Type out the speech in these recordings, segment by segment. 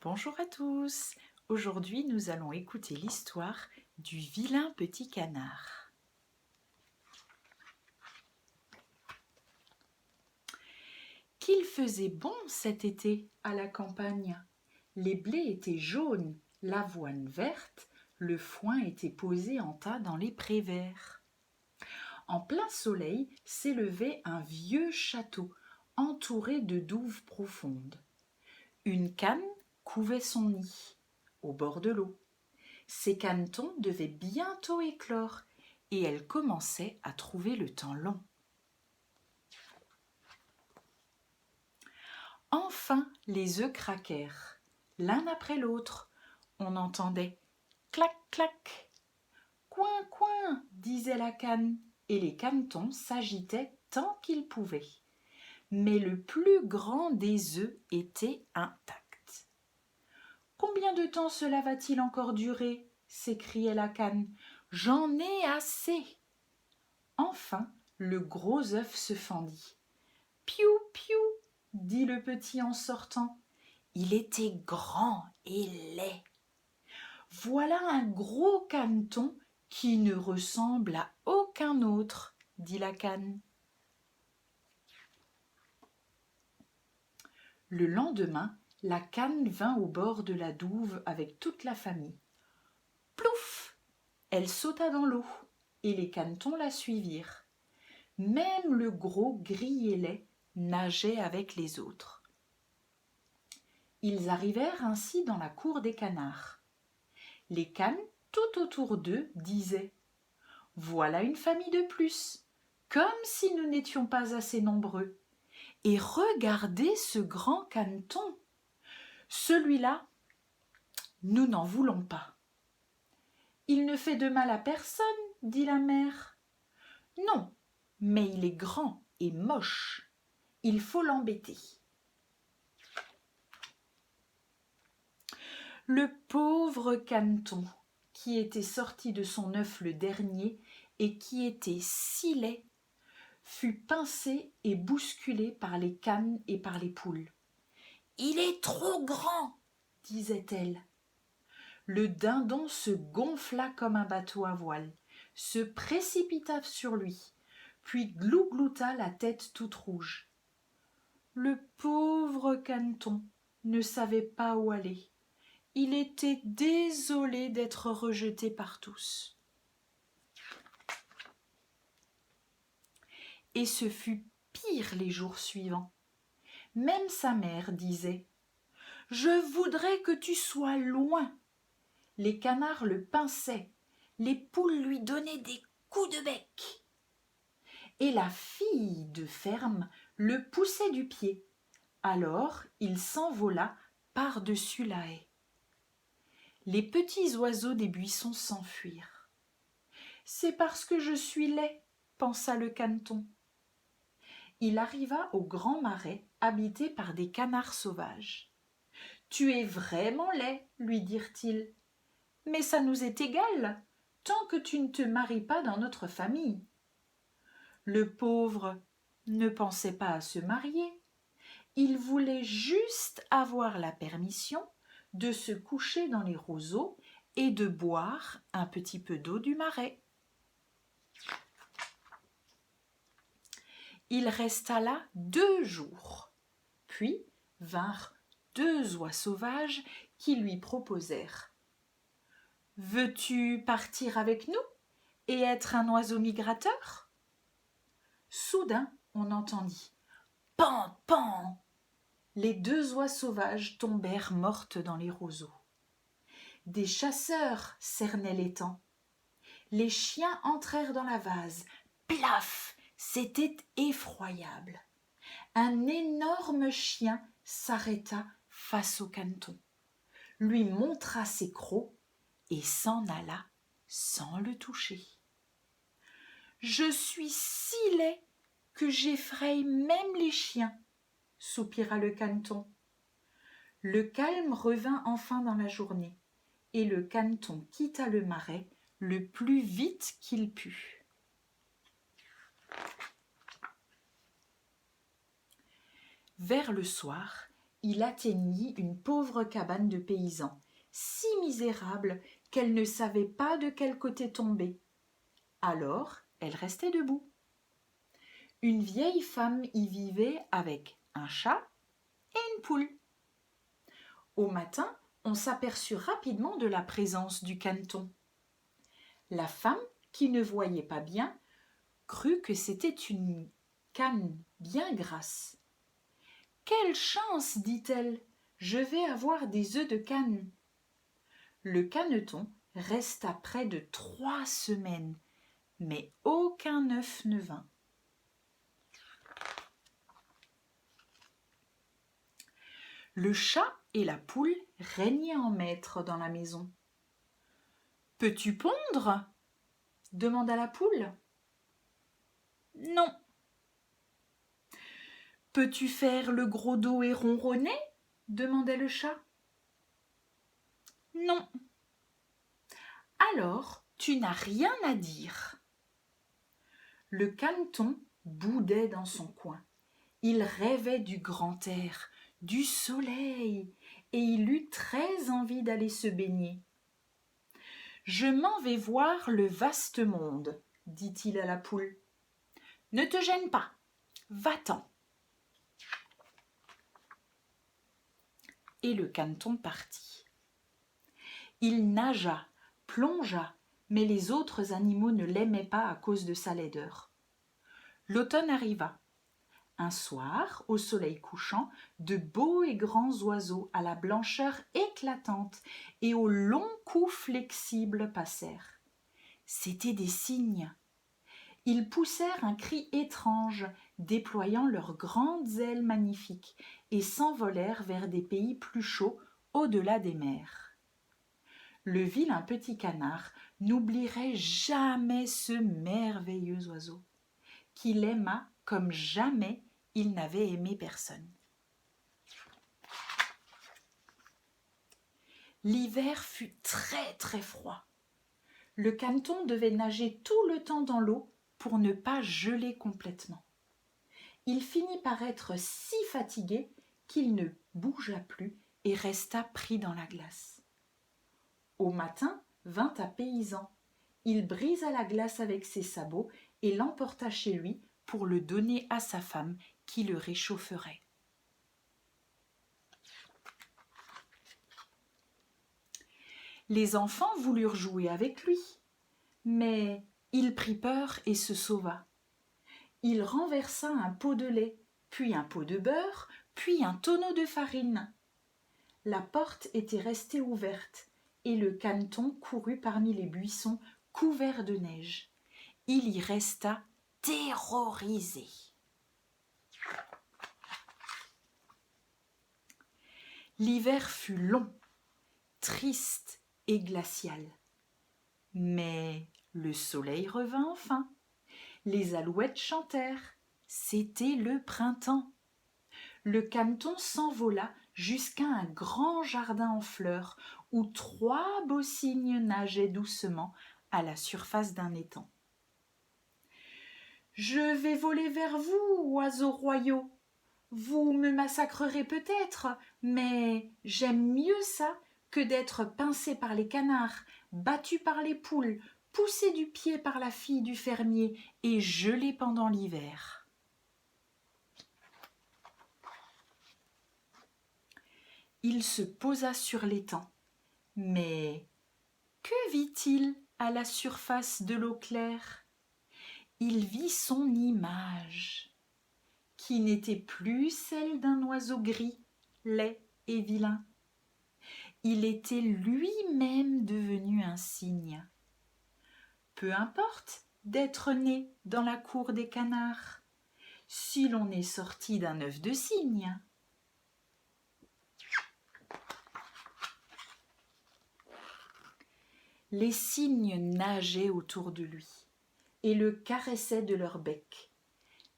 Bonjour à tous. Aujourd'hui, nous allons écouter l'histoire du vilain petit canard. Qu'il faisait bon cet été à la campagne. Les blés étaient jaunes, l'avoine verte, le foin était posé en tas dans les prés verts. En plein soleil s'élevait un vieux château entouré de douves profondes. Une canne couvait son nid au bord de l'eau. Ses canetons devaient bientôt éclore et elle commençait à trouver le temps long. Enfin, les œufs craquèrent, l'un après l'autre. On entendait clac, clac. Coin, coin, disait la canne, et les canetons s'agitaient tant qu'ils pouvaient. Mais le plus grand des œufs était intact. Combien de temps cela va-t-il encore durer ? S'écriait la canne. J'en ai assez. Enfin, le gros œuf se fendit. Piou, piou, dit le petit en sortant. Il était grand et laid. Voilà un gros caneton qui ne ressemble à aucun autre, dit la canne. Le lendemain, la canne vint au bord de la douve avec toute la famille. Plouf! Elle sauta dans l'eau et les canetons la suivirent. Même le gros gris-et-lait nageait avec les autres. Ils arrivèrent ainsi dans la cour des canards. Les cannes, tout autour d'eux, disaient « Voilà une famille de plus, comme si nous n'étions pas assez nombreux. Et regardez ce grand caneton. Celui-là, nous n'en voulons pas. » « Il ne fait de mal à personne, dit la mère. « Non, mais il est grand et moche. Il faut l'embêter. » Le pauvre caneton, qui était sorti de son œuf le dernier et qui était si laid, fut pincé et bousculé par les cannes et par les poules. « Il est trop grand, disait-elle. Le dindon se gonfla comme un bateau à voile, se précipita sur lui, puis glouglouta la tête toute rouge. Le pauvre caneton ne savait pas où aller. Il était désolé d'être rejeté par tous. Et ce fut pire les jours suivants. Même sa mère disait « Je voudrais que tu sois loin. » Les canards le pinçaient, les poules lui donnaient des coups de bec. Et la fille de ferme le poussait du pied. Alors il s'envola par-dessus la haie. Les petits oiseaux des buissons s'enfuirent. « C'est parce que je suis laid, pensa le caneton. Il arriva au grand marais habité par des canards sauvages. « Tu es vraiment laid, lui dirent-ils. Mais ça nous est égal, tant que tu ne te maries pas dans notre famille. » Le pauvre ne pensait pas à se marier. Il voulait juste avoir la permission de se coucher dans les roseaux et de boire un petit peu d'eau du marais. Il resta là 2 jours. Puis vinrent 2 oies sauvages qui lui proposèrent « Veux-tu partir avec nous et être un oiseau migrateur ?» Soudain, on entendit « Pan, pan !» Les 2 oies sauvages tombèrent mortes dans les roseaux. Des chasseurs cernaient l'étang. Les chiens entrèrent dans la vase. Plaf! C'était effroyable. Un énorme chien s'arrêta face au caneton, lui montra ses crocs et s'en alla sans le toucher. « Je suis si laid que j'effraie même les chiens, » soupira le caneton. Le calme revint enfin dans la journée, et le caneton quitta le marais le plus vite qu'il put. Vers le soir, il atteignit une pauvre cabane de paysans, si misérable qu'elle ne savait pas de quel côté tomber. Alors, elle restait debout. Une vieille femme y vivait avec un chat et une poule. Au matin, on s'aperçut rapidement de la présence du caneton. La femme, qui ne voyait pas bien, crut que c'était une cane bien grasse. « Quelle chance, dit-elle, je vais avoir des œufs de cane. » Le caneton resta près de 3 semaines, mais aucun œuf ne vint. Le chat et la poule régnaient en maître dans la maison. « Peux-tu pondre ?» demanda la poule. « Non. »« Peux-tu faire le gros dos et ronronner ?» demandait le chat. « Non. »« Alors, tu n'as rien à dire. » Le caneton boudait dans son coin. Il rêvait du grand air, du soleil, et il eut très envie d'aller se baigner. « Je m'en vais voir le vaste monde, » dit-il à la poule. « Ne te gêne pas, va-t'en. » Et le caneton partit. Il nagea, plongea, mais les autres animaux ne l'aimaient pas à cause de sa laideur. L'automne arriva. Un soir, au soleil couchant, de beaux et grands oiseaux à la blancheur éclatante et aux longs coups flexibles passèrent. C'étaient des cygnes. Ils poussèrent un cri étrange, déployant leurs grandes ailes magnifiques, et s'envolèrent vers des pays plus chauds, au-delà des mers. Le vilain petit canard n'oublierait jamais ce merveilleux oiseau, qu'il aima comme jamais il n'avait aimé personne. L'hiver fut très très froid. Le caneton devait nager tout le temps dans l'eau pour ne pas geler complètement. Il finit par être si fatigué qu'il ne bougea plus et resta pris dans la glace. Au matin vint un paysan. Il brisa la glace avec ses sabots et l'emporta chez lui pour le donner à sa femme qui le réchaufferait. Les enfants voulurent jouer avec lui, mais il prit peur et se sauva. Il renversa un pot de lait, puis un pot de beurre, puis un tonneau de farine. La porte était restée ouverte et le caneton courut parmi les buissons couverts de neige. Il y resta terrorisé. L'hiver fut long, triste et glacial. Mais le soleil revint enfin. Les alouettes chantèrent. C'était le printemps. Le caneton s'envola jusqu'à un grand jardin en fleurs où 3 beaux cygnes nageaient doucement à la surface d'un étang. « Je vais voler vers vous, oiseaux royaux. Vous me massacrerez peut-être, mais j'aime mieux ça que d'être pincé par les canards, battu par les poules, poussé du pied par la fille du fermier et gelé pendant l'hiver. » Il se posa sur l'étang, mais que vit-il à la surface de l'eau claire ? Il vit son image, qui n'était plus celle d'un oiseau gris, laid et vilain. Il était lui-même devenu un cygne. Peu importe d'être né dans la cour des canards, si l'on est sorti d'un œuf de cygne. Les cygnes nageaient autour de lui et le caressaient de leur bec.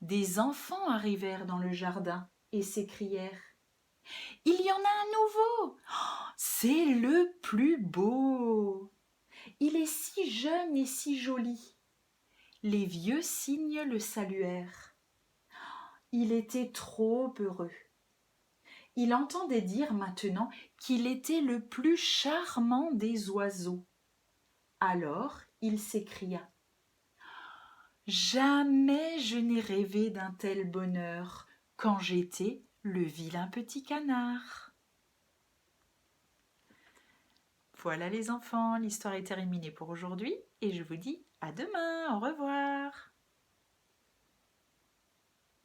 Des enfants arrivèrent dans le jardin et s'écrièrent « Il y en a un nouveau! Oh, c'est le plus beau! Il est si jeune et si joli! » Les vieux cygnes le saluèrent. Il était trop heureux. il entendait dire maintenant qu'il était le plus charmant des oiseaux. Alors il s'écria: jamais je n'ai rêvé d'un tel bonheur quand j'étais le vilain petit canard. Voilà les enfants, l'histoire est terminée pour aujourd'hui et je vous dis à demain, au revoir.